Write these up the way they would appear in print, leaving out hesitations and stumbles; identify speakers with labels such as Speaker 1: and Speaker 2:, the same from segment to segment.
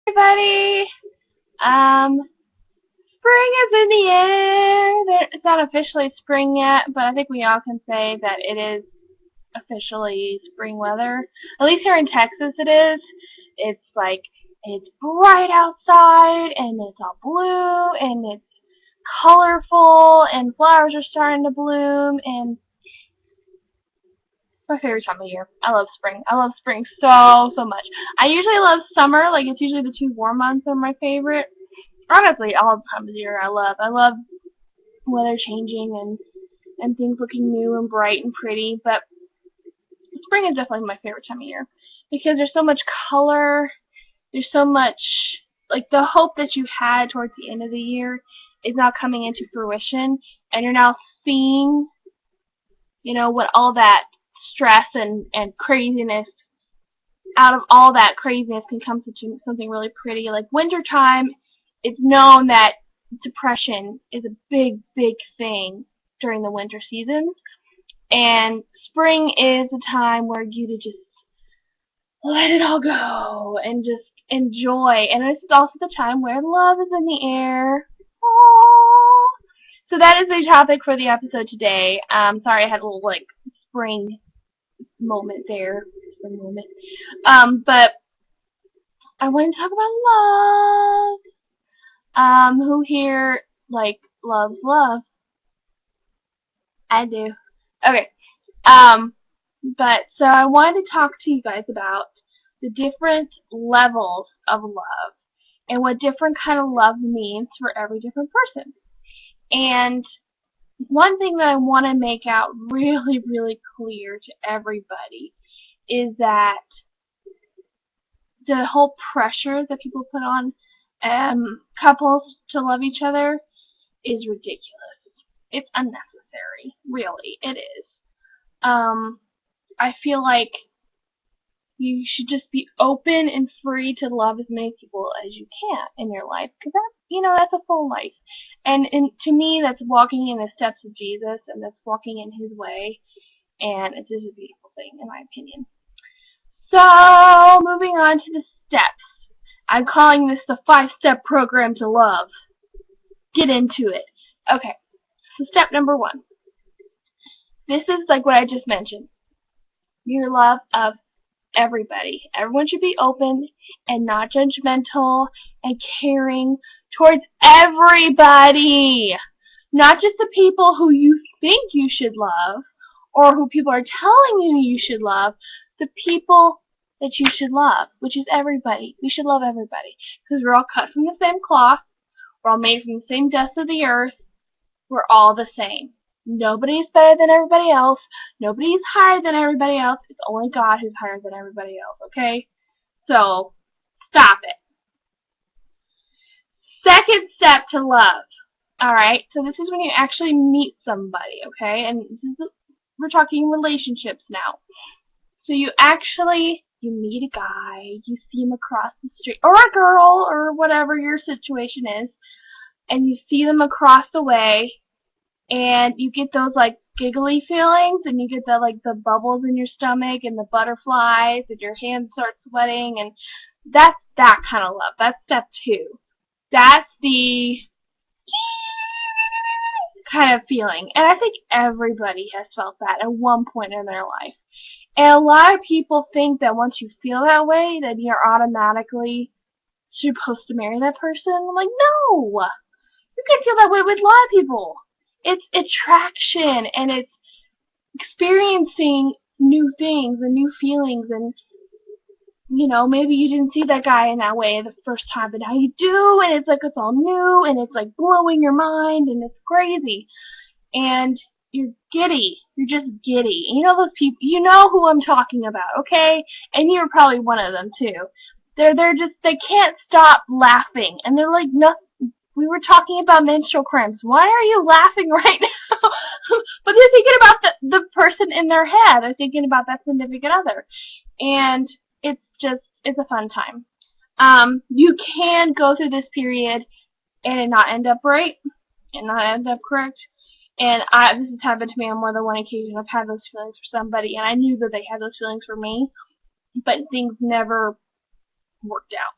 Speaker 1: Everybody. Spring is in the air. It's not officially spring yet, but I think we all can say that it is officially spring weather. At least here in Texas it is. It's like, it's bright outside, and it's all blue, and it's colorful, and flowers are starting to bloom, and my favorite time of year. I love spring. I love spring so much. I usually love summer, like it's usually the two warm months are my favorite. Honestly, all the time of the year I love. I love weather changing and things looking new and bright and pretty, but spring is definitely my favorite time of year because there's so much color, there's so much, like, the hope that you had towards the end of the year is now coming into fruition, and you're now seeing, what all that stress and craziness, out of all that craziness can come to something really pretty. Like wintertime, it's known that depression is a big thing during the winter seasons, and spring is a time where you to just let it all go and just enjoy. And it's also the time where love is in the air. Aww. So that is the topic for the episode today. Sorry I had a little spring moment there. Spring moment. But I want to talk about love. Who here loves love? I do. Okay. Um, but so I wanted to talk to you guys about the different levels of love and what different kind of love means for every different person. And one thing that I want to make out really clear to everybody is that the whole pressure that people put on couples to love each other is ridiculous. It's unnecessary, really. It is. Um, I feel like you should just be open and free to love as many people as you can in your life, because that's a full life. And to me, that's walking in the steps of Jesus, and that's walking in His way, and it's just a beautiful thing, in my opinion. So, moving on to the steps. I'm calling this the 5-step program to love. Get into it. Okay, so step number 1. This is like what I just mentioned. Your love of everybody. Everyone should be open and not judgmental and caring towards everybody. Not just the people who you think you should love or who people are telling you you should love, the people that you should love, which is everybody. We should love everybody because we're all cut from the same cloth. We're all made from the same dust of the earth. We're all the same. Nobody's better than everybody else. Nobody's higher than everybody else. It's only God who's higher than everybody else, okay? So, stop it. Second step to love. Alright, so this is when you actually meet somebody, okay? And we're talking relationships now. So you meet a guy, you see him across the street, or a girl, or whatever your situation is, and you see them across the way, and you get those giggly feelings, and you get the bubbles in your stomach and the butterflies, and your hands start sweating, and that's that kind of love. That's step 2. That's the kind of feeling, and I think everybody has felt that at one point in their life. And a lot of people think that once you feel that way, that you're automatically supposed to marry that person. I'm like, no! You can feel that way with a lot of people. It's attraction, and it's experiencing new things and new feelings, and maybe you didn't see that guy in that way the first time, but now you do, and it's all new, and it's blowing your mind, and it's crazy. And you're giddy. You're just giddy. And those people, you know who I'm talking about, okay? And you're probably one of them too. They can't stop laughing, and they're like, no, we were talking about menstrual cramps. Why are you laughing right now? But they're thinking about the person in their head. They're thinking about that significant other. And it's a fun time. You can go through this period and it not end up right and not end up correct. And this has happened to me on more than one occasion. I've had those feelings for somebody, and I knew that they had those feelings for me, but things never worked out.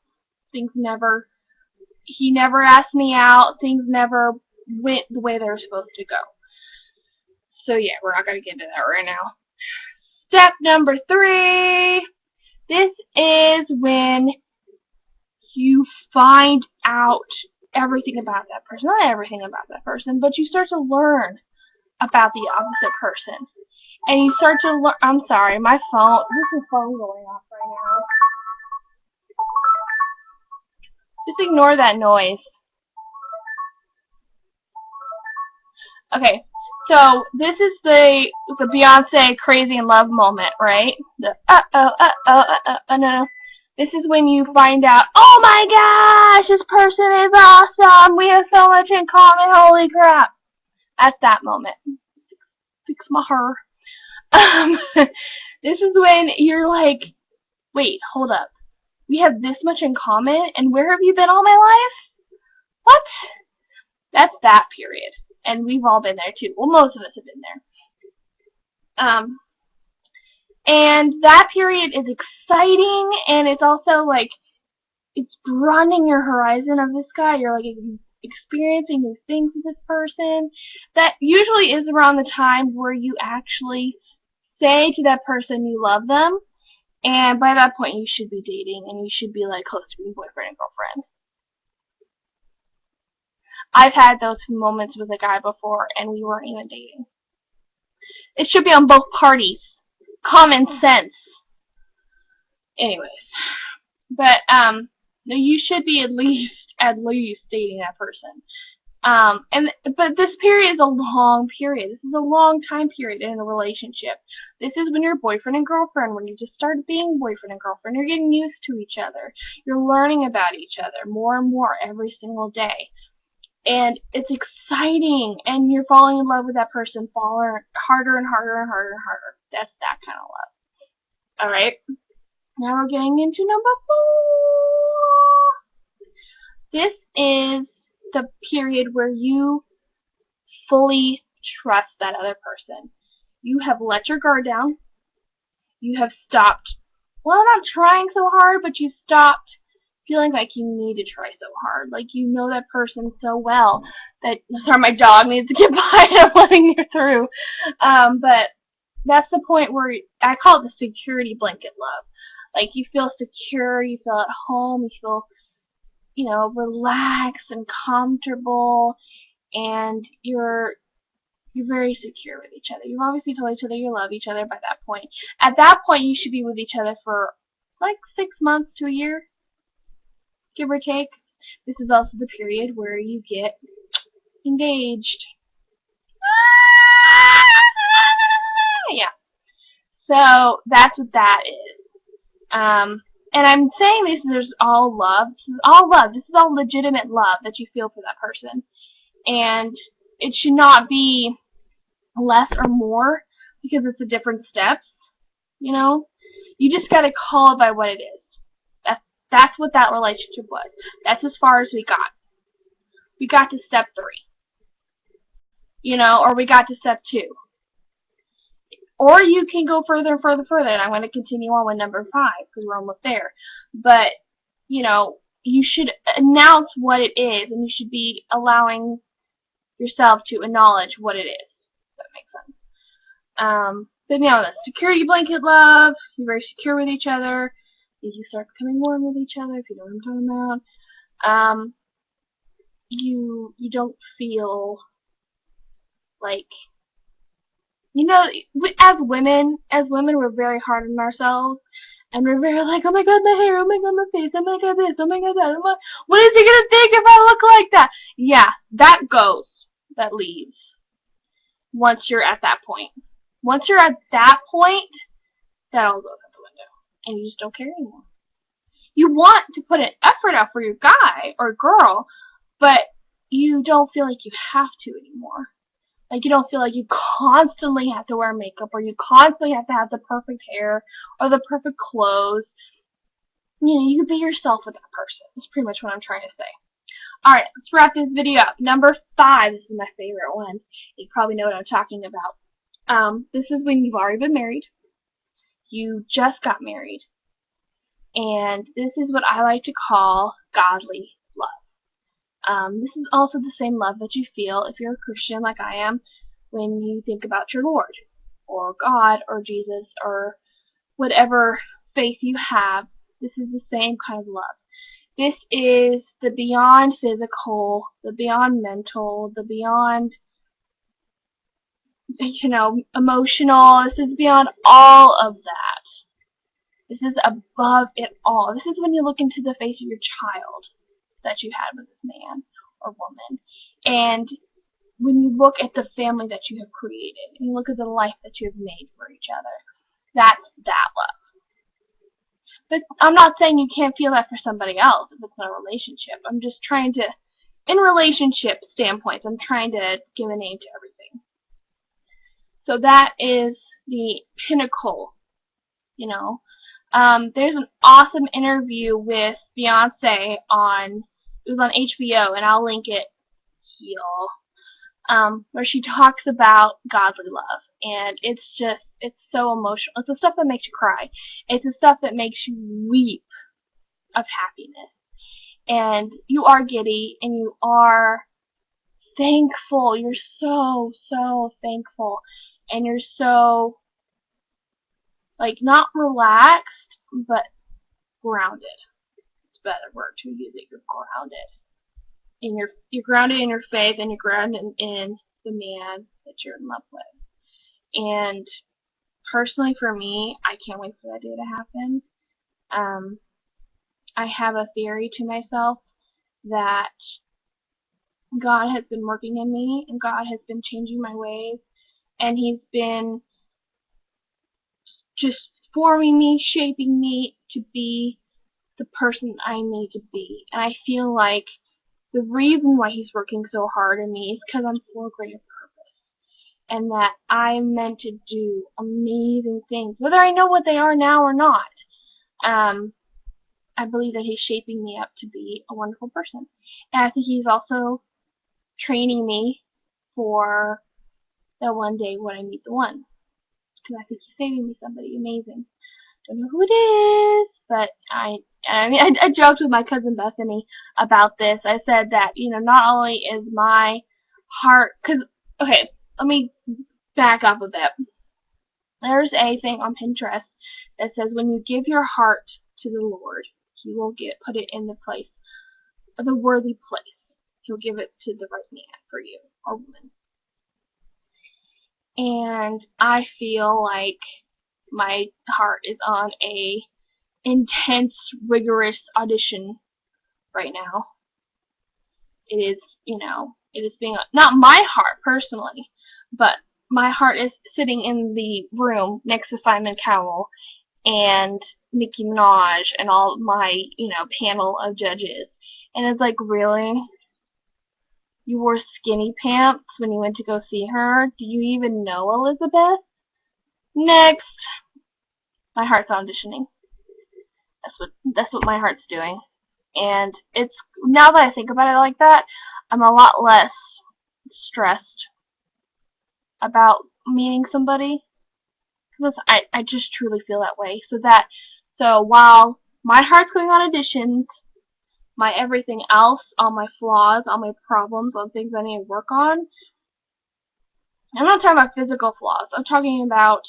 Speaker 1: He never asked me out. Things never went the way they were supposed to go. So yeah, we're not going to get into that right now. Step number 3. This is when you find out everything about that person. Not everything about that person, but you start to learn about the opposite person. And you start to learn. I'm sorry, my phone. This is phone going off right now. Just ignore that noise. Okay, so this is the Beyonce Crazy in Love moment, right? The no. This is when you find out, oh my gosh, this person is awesome. We have so much in common. Holy crap! At that moment, fix my hair. This is when you're like, wait, hold up. We have this much in common, and where have you been all my life? What? That's that period. And we've all been there too. Well, most of us have been there. And that period is exciting, and it's also like, it's broadening your horizon of this guy. You're like experiencing new things with this person. That usually is around the time where you actually say to that person you love them, and by that point you should be dating, and you should be like close to being boyfriend and girlfriend. I've had those moments with a guy before, and we weren't even dating. It should be on both parties. Common sense. Anyways, but you should be at least dating that person. But this period is a long period. This is a long time period in a relationship. This is when you're boyfriend and girlfriend, when you just start being boyfriend and girlfriend. You're getting used to each other. You're learning about each other more and more every single day. And it's exciting, and you're falling in love with that person, falling harder and harder and harder and harder. That's that kind of love. Alright, now we're getting into number 4. This is the period where you fully trust that other person. You have let your guard down. You have stopped, well, not trying so hard, but you've stopped feeling like you need to try so hard. Like you know that person so well that, sorry, my dog needs to get by. I'm letting you through. But that's the point where I call it the security blanket love. Like you feel secure, you feel at home, you feel, relaxed and comfortable, and you're very secure with each other. You've obviously told each other you love each other by that point. At that point, you should be with each other for like 6 months to a year, give or take. This is also the period where you get engaged. Yeah. So that's what that is. And I'm saying this is all love. This is all love. This is all legitimate love that you feel for that person. And it should not be less or more because it's the different steps. You just gotta call it by what it is. That's what that relationship was. That's as far as we got. We got to step 3. Or we got to step 2. Or you can go further and further, and I'm going to continue on with number 5 because we're almost there. But, you should announce what it is, and you should be allowing yourself to acknowledge what it is. If that makes sense. But the security blanket love, you're very secure with each other. You start becoming warm with each other, if you know what I'm talking about. You don't feel like, as women, we're very hard on ourselves, and we're very like, oh my god, my hair, oh my god, my face, oh my god, this, oh my god, that, what is he gonna think if I look like that? Yeah, that leaves, once you're at that point. Once you're at that point, that all goes out the window, and you just don't care anymore. You want to put an effort out for your guy or girl, but you don't feel like you have to anymore. Like you don't feel like you constantly have to wear makeup, or you constantly have to have the perfect hair or the perfect clothes. You can be yourself with that person. That's pretty much what I'm trying to say. Alright, let's wrap this video up. Number 5, this is my favorite one. You probably know what I'm talking about. This is when you've already been married. You just got married. And this is what I like to call godly love. This is also the same love that you feel if you're a Christian like I am when you think about your Lord or God or Jesus or whatever faith you have. This is the same kind of love. This is the beyond physical, the beyond mental, the beyond, emotional. This is beyond all of that. This is above it all. This is when you look into the face of your child that you had with this man or woman. And when you look at the family that you have created, and you look at the life that you have made for each other, that's that love. But I'm not saying you can't feel that for somebody else if it's not a relationship. I'm just trying to, in relationship standpoints, I'm trying to give a name to everything. So that is the pinnacle, There's an awesome interview with Beyonce it was on HBO, and I'll link it here, where she talks about godly love. And it's so emotional. It's the stuff that makes you cry. It's the stuff that makes you weep of happiness. And you are giddy, and you are thankful. You're so, so thankful. And you're so, not relaxed, but grounded. It's a better word to use it. You're grounded. And you're grounded in your faith, and you're grounded in the man that you're in love with. And personally, for me, I can't wait for that day to happen. I have a theory to myself that God has been working in me, and God has been changing my ways, and He's been just forming me, shaping me to be the person I need to be. And I feel like the reason why He's working so hard in me is because I'm full of greater purpose, and that I'm meant to do amazing things, whether I know what they are now or not. I believe that He's shaping me up to be a wonderful person. And I think He's also training me for that one day when I meet the one. Because I think He's saving me somebody amazing. Don't know who it is, but I joked with my cousin Bethany about this. I said that, not only is my heart, okay, let me back up a bit. There's a thing on Pinterest that says when you give your heart to the Lord, He will put it in the worthy place. He'll give it to the right man for you or woman. And I feel like my heart is on a intense, rigorous audition right now. It is, it is being, not my heart personally, but my heart is sitting in the room next to Simon Cowell and Nicki Minaj and all my, panel of judges. And it's like, really? You wore skinny pants when you went to go see her? Do you even know Elizabeth? Next. My heart's auditioning. That's what my heart's doing. And it's, now that I think about it like that, I'm a lot less stressed about meeting somebody. Because I just truly feel that way. So while my heart's going on auditions, my everything else, all my flaws, all my problems, all the things I need to work on, I'm not talking about physical flaws. I'm talking about,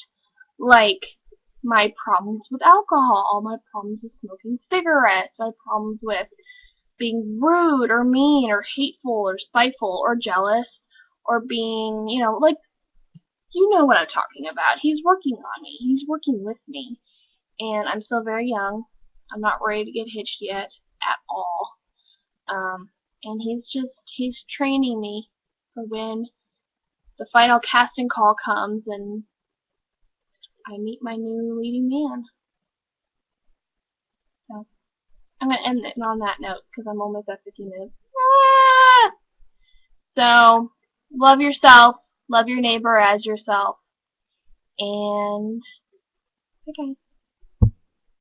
Speaker 1: my problems with alcohol, my problems with smoking cigarettes, my problems with being rude or mean or hateful or spiteful or jealous or being, you know what I'm talking about. He's working on me. He's working with me. And I'm still very young. I'm not ready to get hitched yet at all. And he's training me for when the final casting call comes and I meet my new leading man. So I'm going to end it on that note because I'm almost at 50 minutes. Ah! So love yourself. Love your neighbor as yourself. And okay.